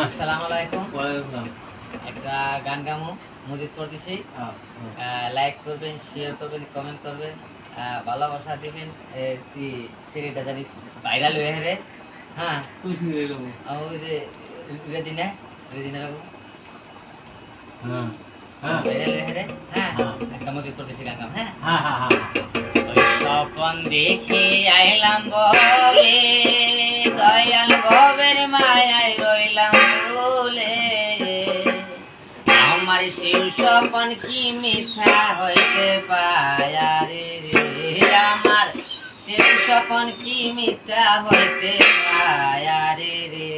আসসালামু আলাইকুম। একটা গান গামো মজিদ করতেছি। লাইক করবেন, শেয়ার করবেন, কমেন্ট করবেন, ভালোবাসা দিবেন। সিরিটা জানি ভাইরাল হয়ে হেরে। হ্যাঁ, ওই যে রেজিনা রাখবো ভাইরাল হয়ে হেরে। হ্যাঁ, একটা মজিদ করতেছি গান গাম। হ্যাঁ, স্বপন দেখি আইলাম ববে, দয়াল ভবের মায়ায় রইলাম ভুলে। আমার শিব স্বপন কি মিথ্যা হইতে পায় রে, আমার শিব স্বপন কি মিথ্যা হইতে পায় রে।